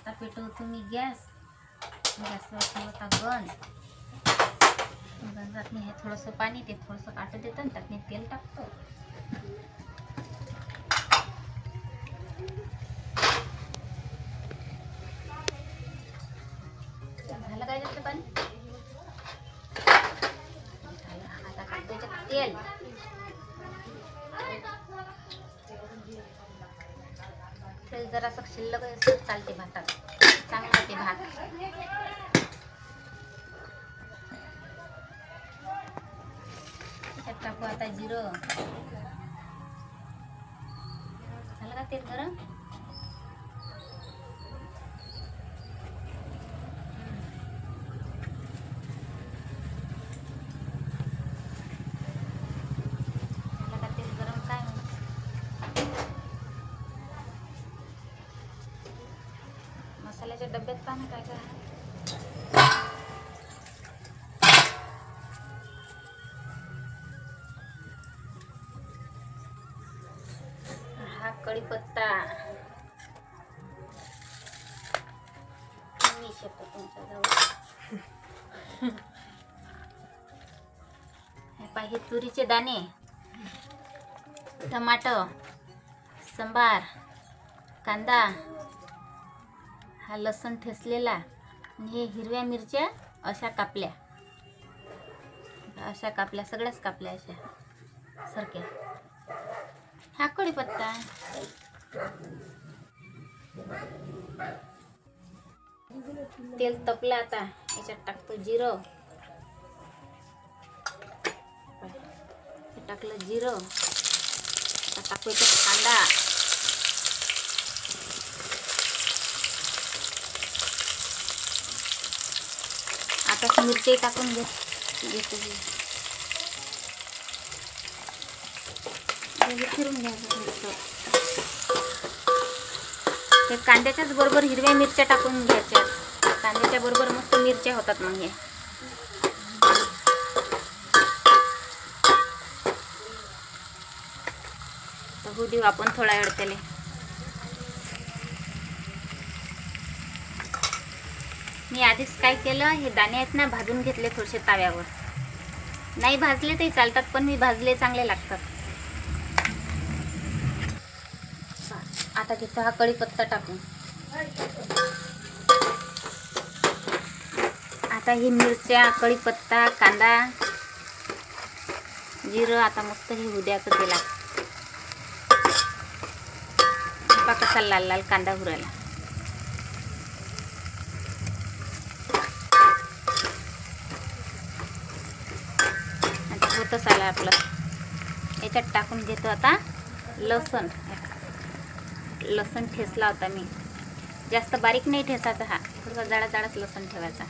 आता पेटवतो मी गॅसवर ठेवता गंजात मी हे थोडंसं पाणी ते थोडंसं काटं देतं आणि त्यात मी तेल टाकतो. झालं काय जास्त पाणी झालं. आता टाकायचं तेल. तेल जरासं शिल्लक असं चालते भातात, चांगलं होते भात. त्यात टाकू आता जिरं. झालं का तेल गरम. झालं का तेल गरम. काय मसाल्याच्या डब्यात पाहणं काय काय आहे. हा कढीपत्ता मी शेकतो तुमच्या जवळ. हे पाहिजे तुरीचे दाणे, टमाटर, सांबार, कांदा, हा लसूण ठेचलेला आणि हे हिरव्या मिरच्या अशा कापल्या, सगळ्याच कापल्या अशा सारख्या. हा कढीपत्ता. तेल तपलं आता याच्यात टाकतो जिरं. हे टाकलं जिरं. आता टाकू याच्यात कांदा. आता मिरची टाकून घेतो. फिरून घ्यायचं. ते कांद्याच्याच बरोबर हिरव्या मिरच्या टाकून घ्यायच्या. कांद्याच्या बरोबर मस्त मिरच्या होतात मग हे. होऊ देऊ आपण थोडा वेळ त्याला. मी आधीच काय केलं, हे दाणे आहेत ना भाजून घेतले थोडेसे ताव्यावर. नाही भाजले तरी चालतात, पण मी भाजले चांगले लागतात. आता घेतो हा कढीपत्ता टाकून. आता ही मिरच्या, कढीपत्ता, कांदा, जिरं आता मस्त हे होऊ द्यायचं तेला. कसा लाल लाल कांदा हुरायला. आता होतच आला आपलं. याच्यात टाकून घेतो आता लसूण. लसूण ठेचला होता मी, जास्त बारीक नाही ठेचायचा. हा थोडा जाडाच लसूण ठेवायचा.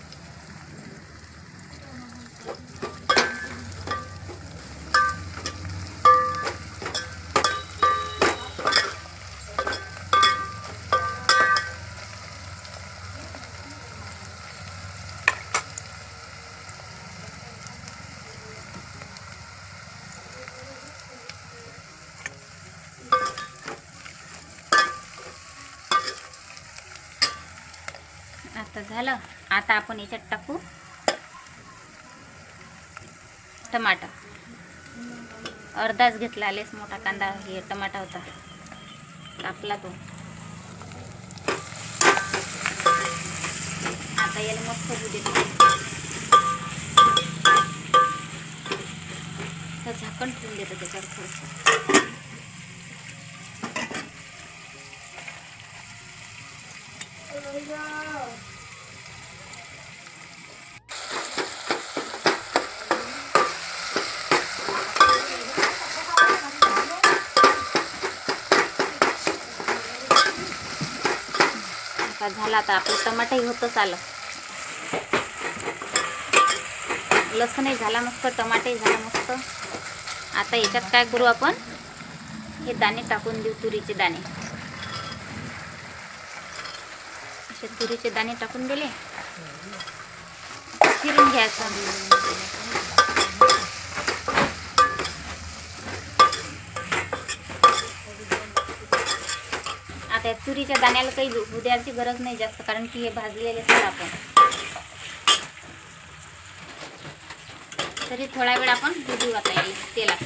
आता झालं. आता आपण याच्यात टाकू टमाटर. अर्धाच घेतला, लेस मोठा कांदा हे टमाटा होता कापला तो. आता याला मस्त होऊ देतो. तर झाकण ठेवून देतो त्याच्यावर थोडंसं. झाला आता आपलं टमाटरही होतच आलं. लसूणही झाला मस्त, टमाटरही झाला मस्त. आता याच्यात काय करू आपण, हे दाणे टाकून देऊ, तुरीचे दाणे. असे तुरीचे दाणे टाकून दिले, फिरून घ्यायचं. आता या तुरीच्या दाण्याला काही उद्याची गरज नाही जास्त, कारण की हे भाजलेले असेल आपण. तरी थोडा वेळ आपण भिजू आता येईल तेलात.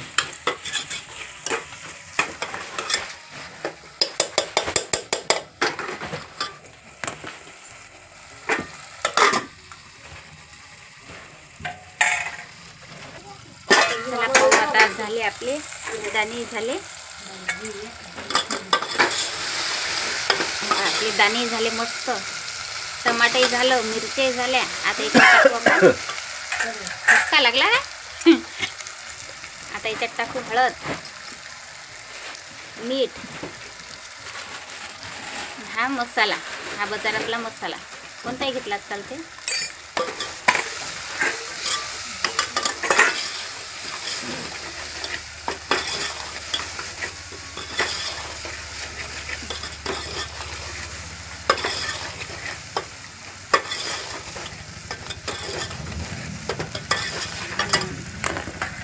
चला पाहू आता झाले आपले दाणे झाले. आपले दाणे झाले मस्त. टमाटे झालं, मिरची झाल्या. आता याच्यात टाकू आपण. धक्का लागला का? आता याच्यात टाकू हळद, मीठ, हा मसाला, हा बाजारातला मसाला कोणताही घेतला चालते.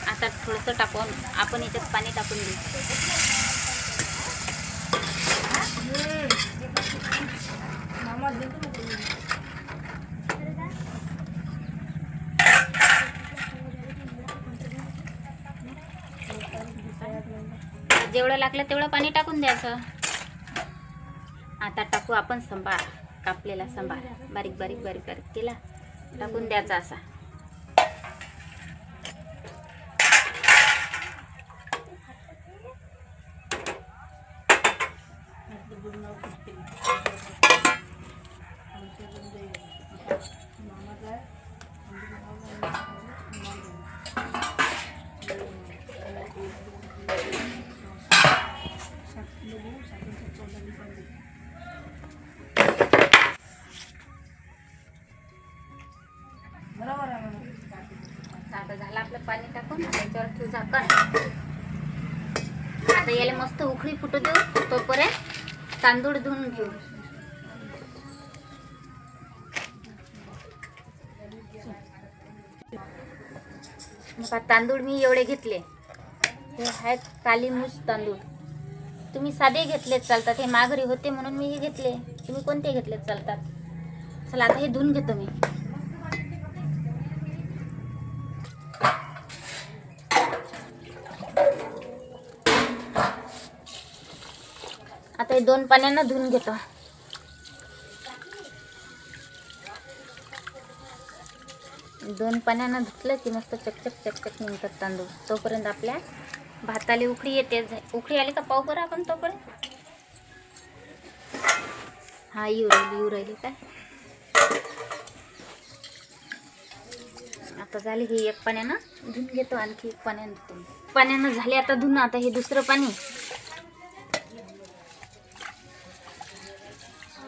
आता थोडंसं टाकून आपण याच्यात पाणी टाकून देऊ. जेवढं लागलं तेवढं पाणी टाकून द्यायचं. आता टाकू आपण संबार, कापलेला संबार बारीक बारीक बारीक बारीक केला टाकून द्यायचा असा. आता झालं आपलं पाणी टाकून त्याच्यावर ठेवू झाकण. आता याला मस्त उकळी फुटू देऊ. तोपर्यंत तांदूळ धुवून घेऊ. मग तांदूळ मी एवढे घेतले. हे आहेत काली मूछ तांदूळ. तुम्ही साधे घेतलेत चालतात. हे माघारी होते म्हणून मी हे घेतले. तुम्ही कोणते घेतलेत चालतात. चला आता हे धुवून घेतो मी. आता हे 2 पाण्यानं धुवून घेतो. दोन पाण्यानं धुतलं की मस्त चकचक चकचक निघतात तांदूळ. तोपर्यंत आपल्या भाताला उकळी येते. उकळी आली का पाहू बरं आपण तोपर्यंत. हा येऊ राहिली काय. आता झाली हे एक पाण्यानं धुवून घेतो. आणखी एक पाण्यानं झाले आता धुवून. आता हे दुसरं पाणी.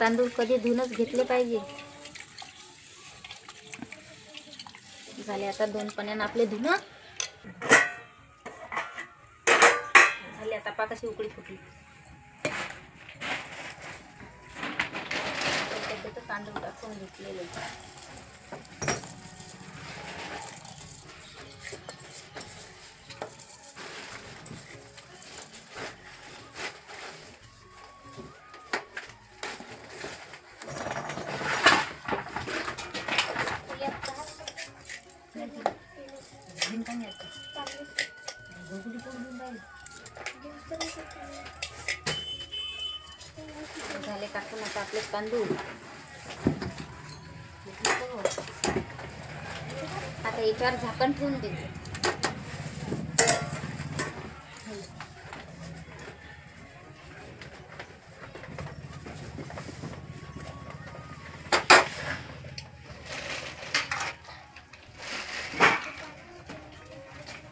तांदूळ कधी धुवूनच घेतले पाहिजे. झाले आता 2 पाण्यानं आपले धुणं झाले. आता पा कशी उकळी फुटली. तांदूळ टाकून घेतलेले. झाले टाकून आता आपले तांदूळ. आता याच्यावर झाकण ठेवून देतो.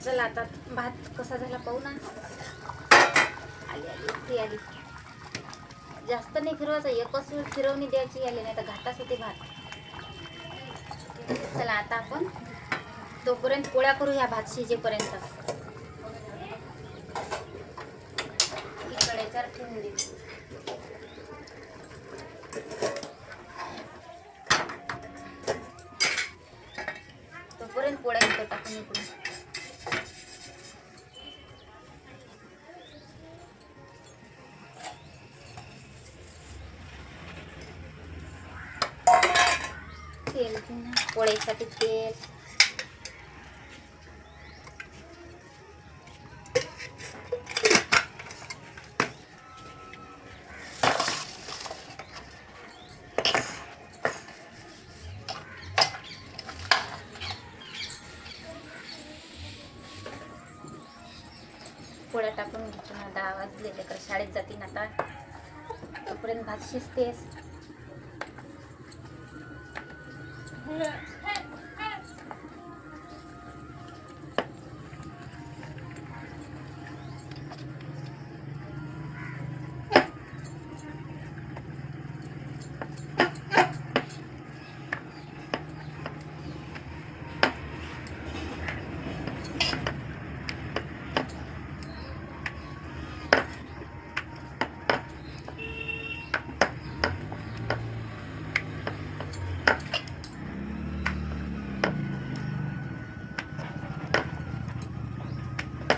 चला आता भात कसा झाला पाहू ना. आली जास्त नाही फिरवायचं. एकच फिरवणी द्यायची आली, नाही तर घाटाच होते भात. चला आता आपण तोपर्यंत पोळ्या करू ह्या भात शिजेपर्यंत. इकडे चार ठेवून दे. तोपर्यंत पोळ्या इकडे टाकून इकडून. तेल पोळीसाठी तेल. पोळ्या टाकून घेतो ना. 10 वाजले, लेकर शाळेत जातील आता. तोपर्यंत भात शिजतेस.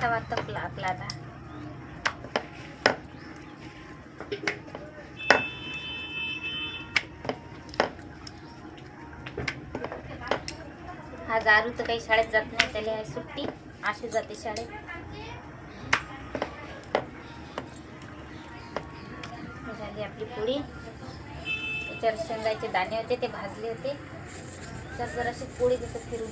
तवा तपला आपला आता. हा दारू तर काही शाळेत जात नाही, त्याला आहे सुट्टी. अशी जाते शाळेत. झाली आपली पोळी. याच्यावर शेंगाचे दाणे होते, ते भाजले होते. त्यात जराशी पोळी देतो फिरून.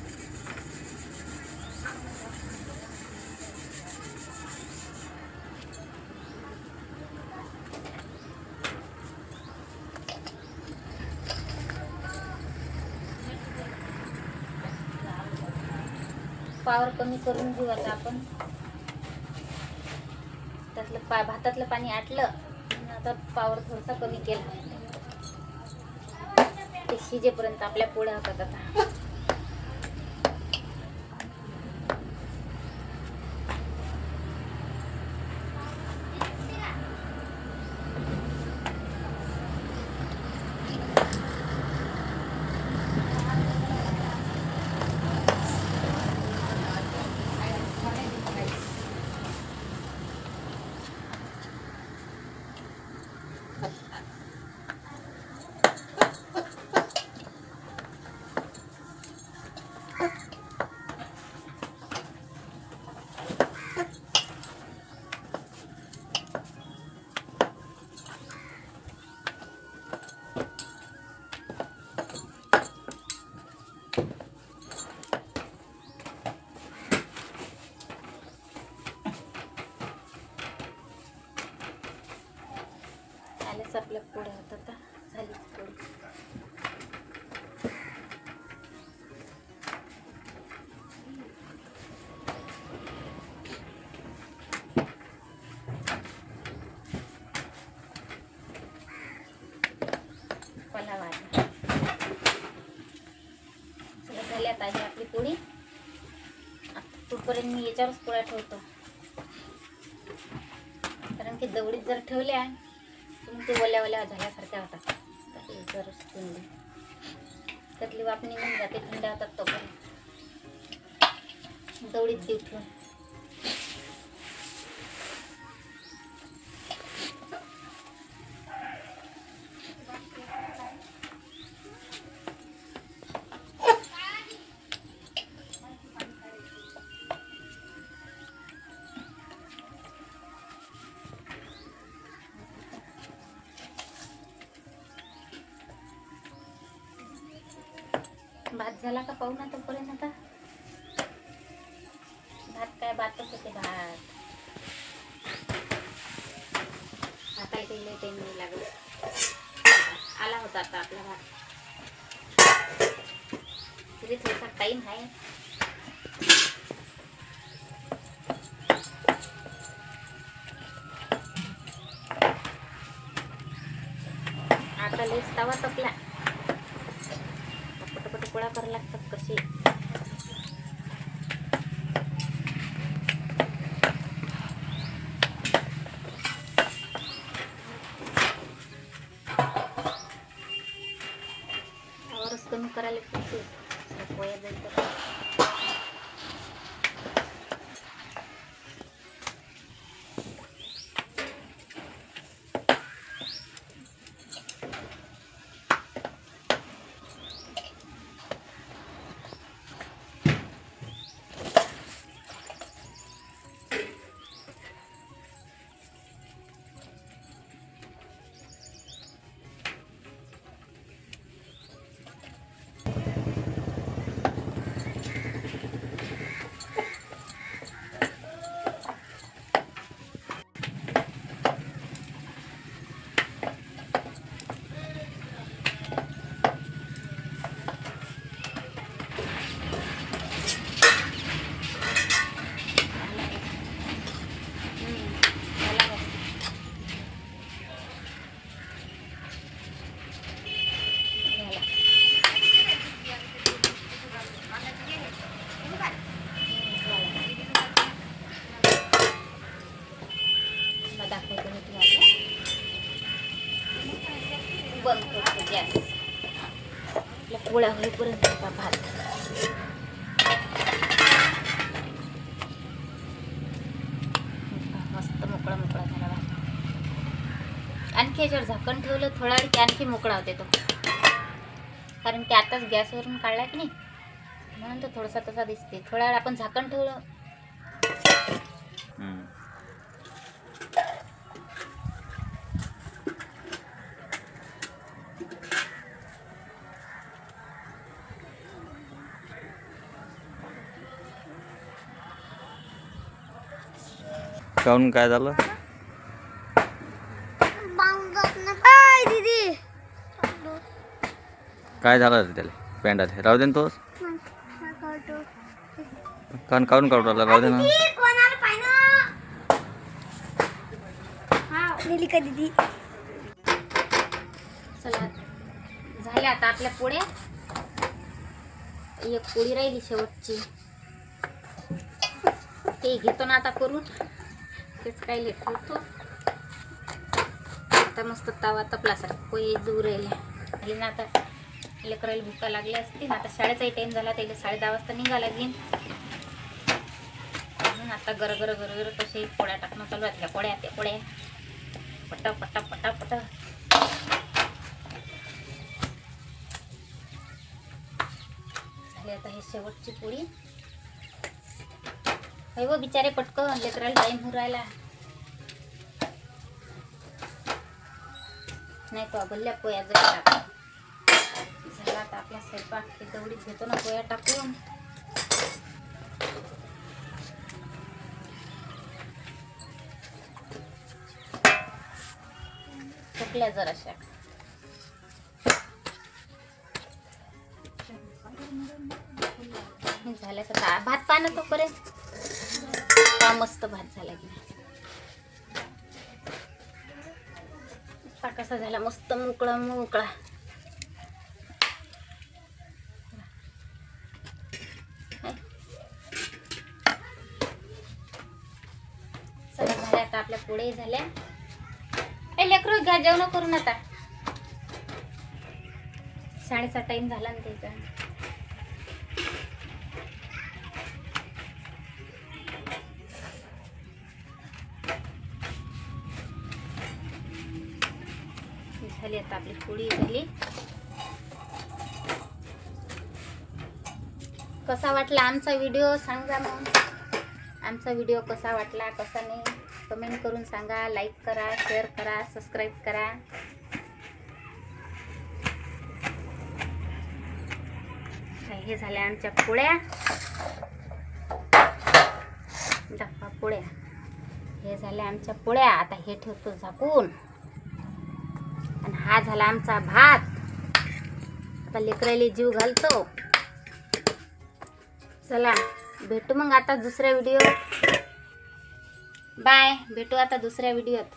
पावर कमी करून घेऊ आता आपण. त्यातलं भातातलं पाणी आटलं. आता पावर थोडासा कमी केला. ते शिजेपर्यंत आपल्या पोळ्या होतात आता. आपल्या पोळ्या होतात. झाली पोळी. पलावा सगळं झाल्यात आहे आपली पोळी. तोपर्यंत मी याच्यावरच पोळ्या ठेवतो, कारण की दवडीत जर ठेवल्या ते ओल्या ओल्या झाल्यासारख्या होतात. जर त्यातली वाफ निघून जाते, थंड होतात. तोपर्यंत दवडीत देऊ ठेवून. भात झाला का पाहू ना तोपर्यंत. आता भात काय भातच होते. भात भाताला काही लई टाइम नाही लागत. आला होता आता आपला भात. तरी थोडासा टाइम आहे. आता लईच तवा तपला. पोळ्या करायला लागतात कसे. आवरच कमी करायला लागते. पोळ्या जाईल तर पोळ्या होईपर्यंत का भात. मस्त मोकळा मोकळा झाला भात. आणखी याच्यावर झाकण ठेवलं थोडा वेळ की आणखी मोकळा होते तो, कारण की आताच गॅसवरून काढला की नाही, म्हणून तो थोडासा तसा दिसते. थोडा वेळ आपण झाकण ठेवलं काहून काय झालं? काय झालं रे त्याला पेंडात? राहू दे ना तोच. कान काढून काढू राहिला, राहू दे ना. चला झाल्या आता आपल्या पोळ्या. एक पोळी राहिली शेवटची, ते घेतो ना आता करून. तेच काय लेट होतो आता. मस्त तवा तपल्यासारखं पोळी दूर राहिले ना. आता लेकराला भुका लागल्या असतील. आता शाळेचाही टाईम झाला, त्याला 10:30 वाजता निघा लागेल. म्हणून आता गरगर गरगर कसे पोळ्या टाकणं चालू आहेत. ह्या पोळ्या त्या पोळ्या पटा पटा पटा पटा. झाली आता हे शेवटची पोळी. हो बिचारे पटकन, लेकराला टाईम होऊन राहिला. नाही तो भल्ल्या पोया जरी टाका झाला. आता आपला स्वयंपाक ते दवडीत घेतो ना पोया टाकून. चकल्या जराशा झाल्याचा भात पाहणं तो करे. मस्त भात झाला की कसा झाला, मस्त मोकळा मोकळा. चला झाल्या आता आपल्या पोळी झाल्या. लेकरू घ्या जेवण करून. आता शाळेचा टाइम झाला ना त्याचा. झाली आता आपली पोळी झाली. कसा वाटला आमचा व्हिडिओ सांगा. मग आमचा व्हिडिओ कसा वाटला कसा नाही कमेंट करून सांगा. लाईक करा, शेअर करा, सबस्क्राईब करा. हे झाल्या आमच्या पोळ्या. दाखवा पोळ्या. हे झाल्या आमच्या पोळ्या. आता हे ठेवतो झाकून. आणि हा झाला आमचा भात. आता लेकराला जीव घालतो. चला भेटू मग आता दुसऱ्या व्हिडिओ. बाय. भेटू आता दुसऱ्या व्हिडिओत.